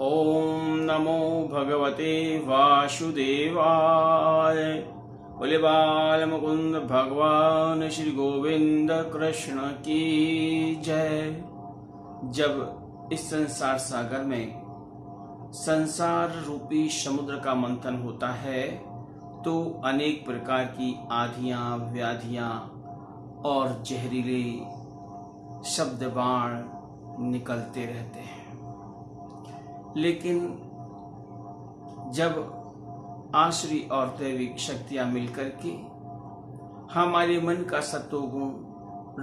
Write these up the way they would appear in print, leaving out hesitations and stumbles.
ओम नमो भगवते वासुदेवाय। बोले बाल मुकुंद भगवान श्री गोविंद कृष्ण की जय। जब इस संसार सागर में संसार रूपी समुद्र का मंथन होता है तो अनेक प्रकार की आधियां, व्याधियां और जहरीले शब्द बाण निकलते रहते हैं। लेकिन जब आसुरी और दैविक शक्तियां मिलकर के हमारे मन का सत्वगुण,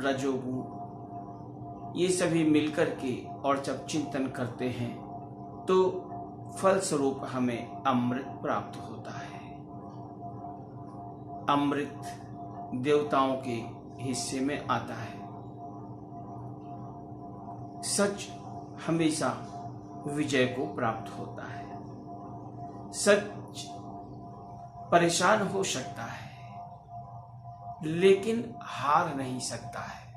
रजोगुण ये सभी मिलकर के और जब चिंतन करते हैं तो फलस्वरूप हमें अमृत प्राप्त होता है। अमृत देवताओं के हिस्से में आता है। सच हमेशा विजय को प्राप्त होता है। सच परेशान हो सकता है लेकिन हार नहीं सकता है।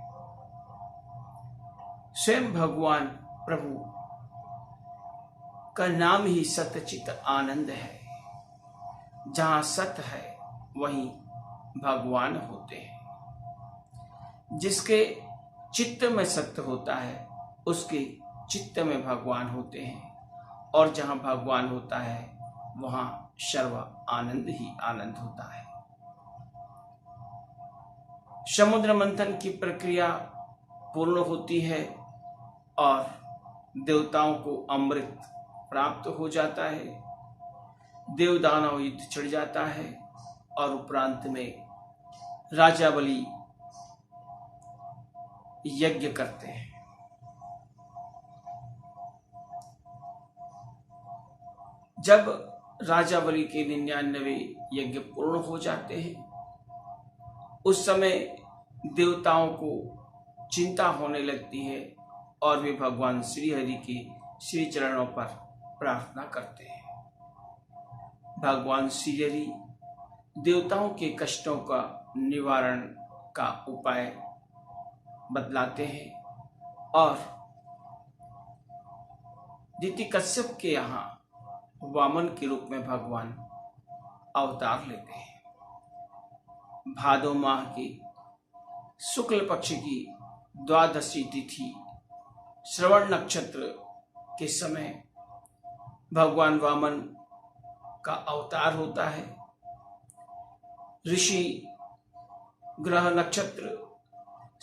स्वयं भगवान प्रभु का नाम ही सत्यचित आनंद है। जहां सत्य है वहीं भगवान होते हैं। जिसके चित्त में सत्य होता है उसके चित्त में भगवान होते हैं और जहां भगवान होता है वहां सर्व आनंद ही आनंद होता है। समुद्र मंथन की प्रक्रिया पूर्ण होती है और देवताओं को अमृत प्राप्त हो जाता है। देव दानव युद्ध छिड़ जाता है और उपरांत में राजा बलि यज्ञ करते हैं। जब राजा बलि के 99 यज्ञ पूर्ण हो जाते हैं उस समय देवताओं को चिंता होने लगती है और वे भगवान श्री हरि के श्री चरणों पर प्रार्थना करते हैं। भगवान श्री हरि देवताओं के कष्टों का निवारण का उपाय बतलाते हैं और दितिकश्यप के यहाँ वामन के रूप में भगवान अवतार लेते हैं। भादो माह के शुक्ल पक्ष की द्वादशी तिथि श्रवण नक्षत्र के समय भगवान वामन का अवतार होता है। ऋषि, ग्रह, नक्षत्र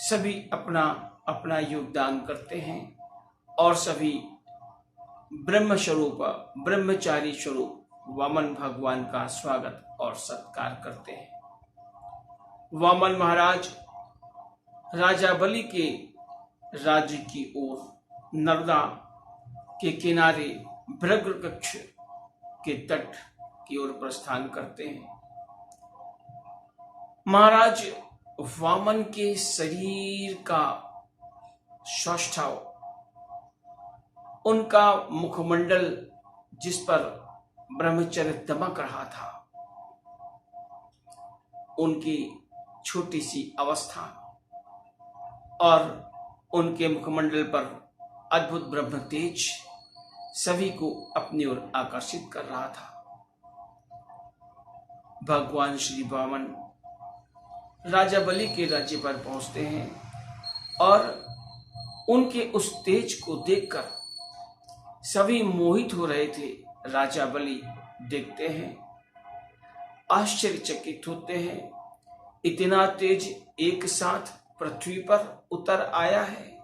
सभी अपना अपना योगदान करते हैं और सभी ब्रह्म स्वरूप, ब्रह्मचारी स्वरूप वामन भगवान का स्वागत और सत्कार करते हैं। वामन महाराज राजा बलि के राज्य की ओर नर्मदा के किनारे भृगु वृक्ष के तट की ओर प्रस्थान करते हैं। महाराज वामन के शरीर का सौष्ठव, उनका मुखमंडल जिस पर ब्रह्मचर्य दमक रहा था, उनकी छोटी सी अवस्था और उनके मुखमंडल पर अद्भुत ब्रह्म तेज सभी को अपनी ओर आकर्षित कर रहा था। भगवान श्री वामन राजा बलि के राज्य पर पहुंचते हैं और उनके उस तेज को देखकर सभी मोहित हो रहे थे। राजा बलि देखते हैं, आश्चर्यचकित होते हैं। इतना तेज एक साथ पृथ्वी पर उतर आया है।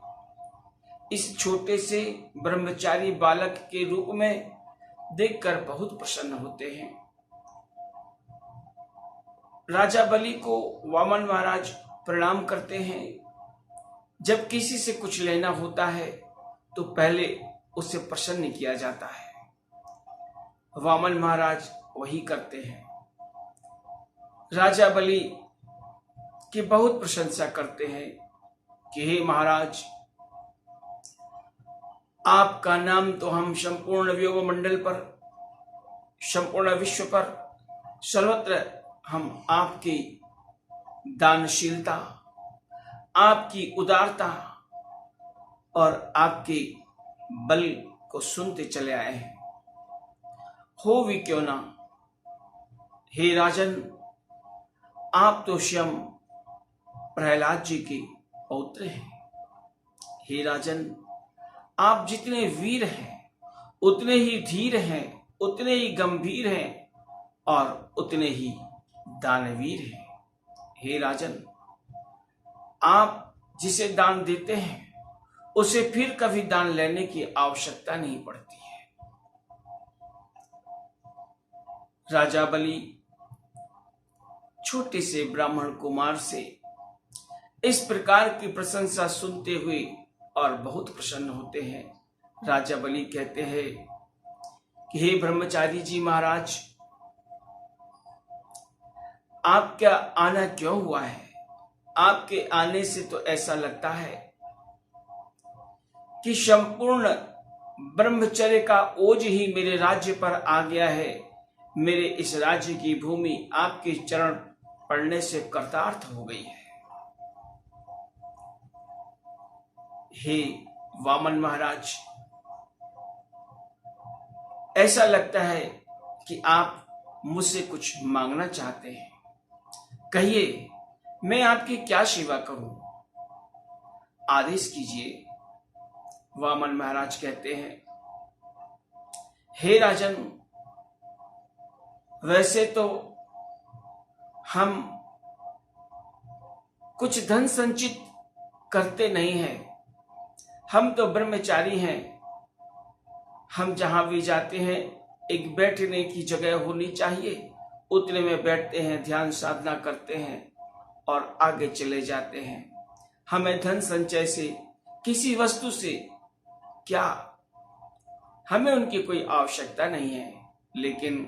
इस छोटे से ब्रह्मचारी बालक के रूप में देखकर बहुत प्रसन्न होते हैं। राजा बलि को वामन महाराज प्रणाम करते हैं। जब किसी से कुछ लेना होता है तो पहले उससे प्रसन्न किया जाता है। वामन महाराज वही करते हैं। राजा बलि की बहुत प्रशंसा करते हैं कि हे महाराज, आपका नाम तो हम संपूर्ण व्योम मंडल पर, संपूर्ण विश्व पर, सर्वत्र हम आपकी दानशीलता, आपकी उदारता और आपके बल को सुनते चले आए हैं। हो भी क्यों ना, हे राजन, आप तो स्वयं प्रहलाद जी के पौत्र हैं। हे राजन, आप जितने वीर हैं उतने ही धीर हैं, उतने ही गंभीर हैं और उतने ही दानवीर हैं। हे राजन, आप जिसे दान देते हैं उसे फिर कभी दान लेने की आवश्यकता नहीं पड़ती है। राजा बलि छोटे से ब्राह्मण कुमार से इस प्रकार की प्रशंसा सुनते हुए और बहुत प्रसन्न होते हैं। राजा बलि कहते हैं कि हे ब्रह्मचारी जी महाराज, आपका आना क्यों हुआ है? आपके आने से तो ऐसा लगता है कि संपूर्ण ब्रह्मचर्य का ओझ ही मेरे राज्य पर आ गया है। मेरे इस राज्य की भूमि आपके चरण पड़ने से कृतार्थ हो गई है। हे वामन महाराज, ऐसा लगता है कि आप मुझसे कुछ मांगना चाहते हैं। कहिए, मैं आपकी क्या सेवा करूं? आदेश कीजिए। वामन महाराज कहते हैं, हे राजन, वैसे तो हम कुछ धन संचित करते नहीं हैं। हम तो ब्रह्मचारी हैं। हम जहां भी जाते हैं एक बैठने की जगह होनी चाहिए, उतने में बैठते हैं, ध्यान साधना करते हैं और आगे चले जाते हैं। हमें धन संचय से, किसी वस्तु से क्या, हमें उनकी कोई आवश्यकता नहीं है। लेकिन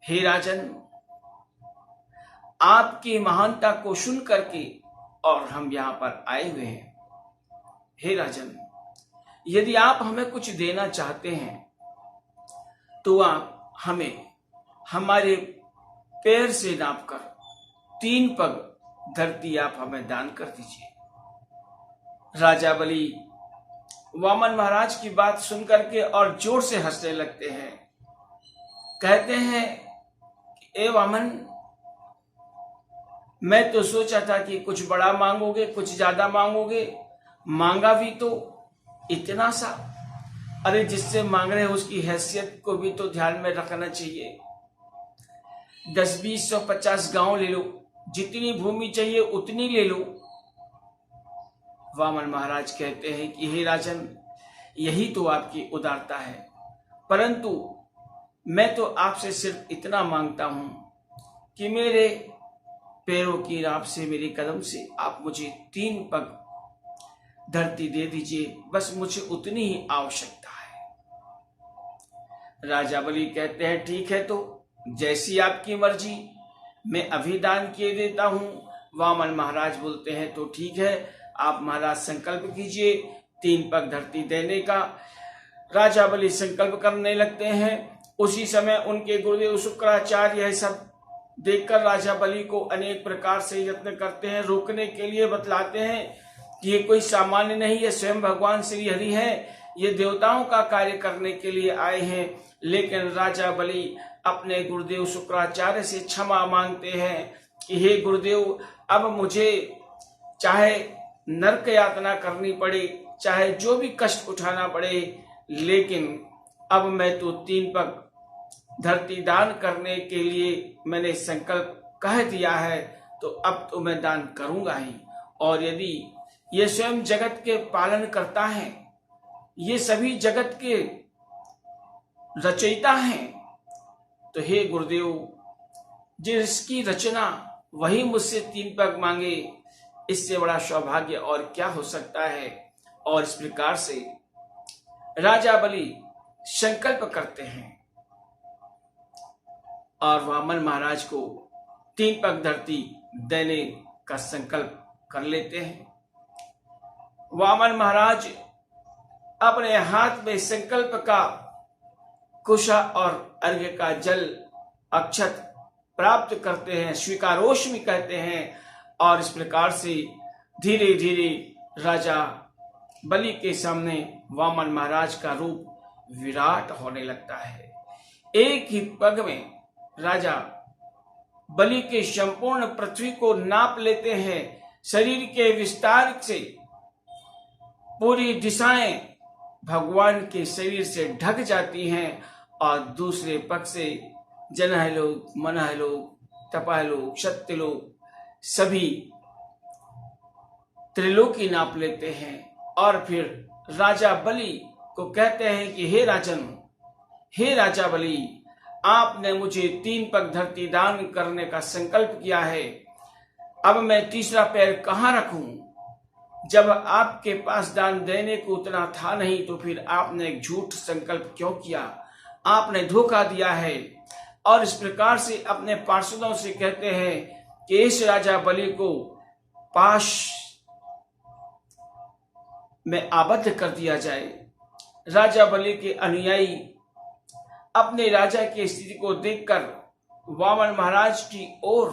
हे राजन, आपकी महानता को सुन करके और हम यहां पर आए हुए हैं। हे राजन, यदि आप हमें कुछ देना चाहते हैं तो आप हमें हमारे पैर से नापकर 3 पग धरती आप हमें दान कर दीजिए। राजा बलि वामन महाराज की बात सुनकर के और जोर से हंसने लगते हैं। कहते हैं, ए वामन, मैं तो सोचा था कि कुछ बड़ा मांगोगे, कुछ ज्यादा मांगोगे, मांगा भी तो इतना सा। अरे, जिससे मांग रहे हैं उसकी हैसियत को भी तो ध्यान में रखना चाहिए। 10, 20, 100, 50 गांव ले लो, जितनी भूमि चाहिए उतनी ले लो। वामन महाराज कहते हैं कि हे राजन, यही तो आपकी उदारता है, परंतु मैं तो आपसे सिर्फ इतना मांगता हूं कि मेरे पैरों की राप से, मेरे कदम से आप मुझे 3 पग धरती दे दीजिए। बस मुझे उतनी ही आवश्यकता है। राजा बलि कहते हैं, ठीक है, तो जैसी आपकी मर्जी, मैं अभी दान किए देता हूं। वामन महाराज बोलते हैं, तो ठीक है, आप महाराज संकल्प कीजिए 3 पग धरती देने का। राजा बलि संकल्प करने लगते हैं। उसी समय उनके गुरुदेव शुक्राचार्य यह सब देखकर राजा बलि को अनेक प्रकार से यत्न करते हैं, रोकने के लिए बतलाते हैं कि ये कोई सामान्य नहीं है, स्वयं भगवान श्री हरि है, ये देवताओं का कार्य करने के लिए आए हैं। लेकिन राजा बलि अपने गुरुदेव शुक्राचार्य से क्षमा मांगते हैं कि हे गुरुदेव, अब मुझे चाहे नरक यातना करनी पड़े, चाहे जो भी कष्ट उठाना पड़े, लेकिन अब मैं तो 3 पग धरती दान करने के लिए मैंने संकल्प कह दिया है, तो अब तो मैं दान करूंगा ही। और यदि ये स्वयं जगत के पालन करता है, ये सभी जगत के रचयिता हैं, तो हे गुरुदेव, जिसकी रचना वही मुझसे 3 पग मांगे, इससे बड़ा सौभाग्य और क्या हो सकता है। और इस प्रकार से राजा बलि संकल्प करते हैं और वामन महाराज को 3 पग धरती देने का संकल्प कर लेते हैं। वामन महाराज अपने हाथ में संकल्प का कुशा और अर्घ्य का जल अक्षत प्राप्त करते हैं, स्वीकारोष्मी कहते हैं। और इस प्रकार से धीरे धीरे राजा बलि के सामने वामन महाराज का रूप विराट होने लगता है। एक ही पग में राजा बलि के संपूर्ण पृथ्वी को नाप लेते हैं। शरीर के विस्तार से पूरी दिशाएं भगवान के शरीर से ढक जाती हैं और दूसरे पक्ष से जनह लोग, मनह लोग, तपाह लोग, क्षत्रिय लोग सभी त्रिलोकी नाप लेते हैं और फिर राजा बलि को कहते हैं कि हे राजन, हे राजा बलि, आपने मुझे 3 पग धरती दान करने का संकल्प किया है। अब मैं तीसरा पैर कहाँ रखूं? जब आपके पास दान देने को उतना था नहीं तो फिर आपने एक झूठ संकल्प क्यों किया? आपने धोखा दिया है। और इस प्रकार से अपने पार्षदों से कहते हैं कि इस राजा बलि को पाश में आबद्ध कर दिया जाए। राजा बलि के अनुयायी अपने राजा की स्थिति को देखकर वामन महाराज की ओर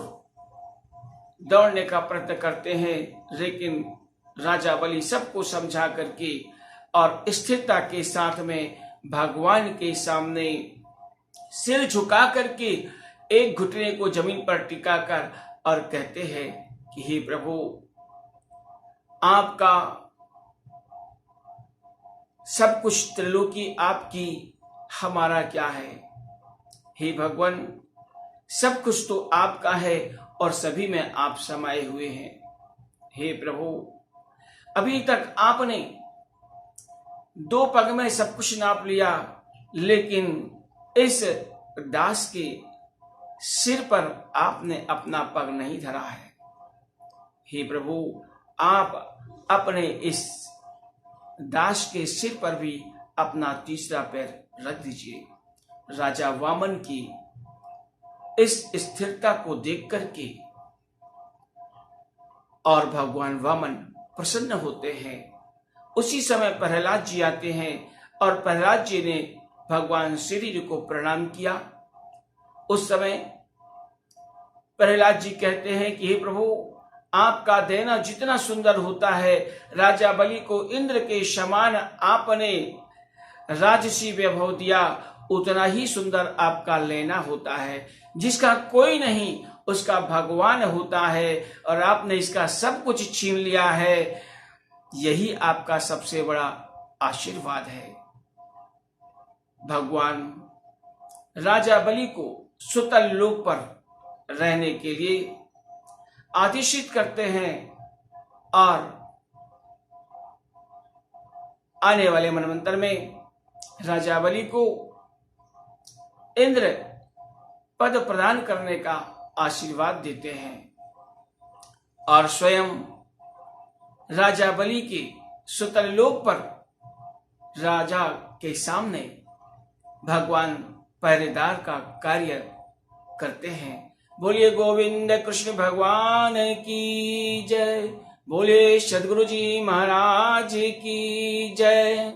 दौड़ने का प्रयत्न करते हैं, लेकिन राजा बलि सबको समझा करके और स्थिरता के साथ में भगवान के सामने सिर झुका करके एक घुटने को जमीन पर टिकाकर और कहते हैं कि हे प्रभु, आपका सब कुछ त्रिलोकी आपकी, हमारा क्या है? हे भगवान, सब कुछ तो आपका है और सभी में आप समाये हुए हैं। हे प्रभु, अभी तक आपने 2 पग में सब कुछ नाप लिया, लेकिन इस दास के सिर पर आपने अपना पग नहीं धरा है। हे प्रभु, आप अपने इस दास के सिर पर भी अपना तीसरा पैर रख दीजिए। राजा वामन की इस स्थिरता को देख करके और भगवान वामन प्रसन्न होते हैं। उसी समय प्रहलाद जी आते हैं और प्रहलाद जी ने भगवान श्री जी को प्रणाम किया। उस समय प्रहलाद जी कहते हैं कि हे प्रभु, आपका देना जितना सुंदर होता है, राजा बलि को इंद्र के समान आपने राजसी वैभव दिया, उतना ही सुंदर आपका लेना होता है। जिसका कोई नहीं उसका भगवान होता है और आपने इसका सब कुछ छीन लिया है। यही आपका सबसे बड़ा आशीर्वाद है। भगवान राजा बलि को सुतल लोक पर रहने के लिए आदेशित करते हैं और आने वाले मनवंतर में राजा बलि को इंद्र पद प्रदान करने का आशीर्वाद देते हैं और स्वयं राजा बलि के सुतल लोक पर राजा के सामने भगवान पहरेदार का कार्य करते हैं। बोलिए गोविंद कृष्ण भगवान की जय। बोले सद्गुरु जी महाराज की जय।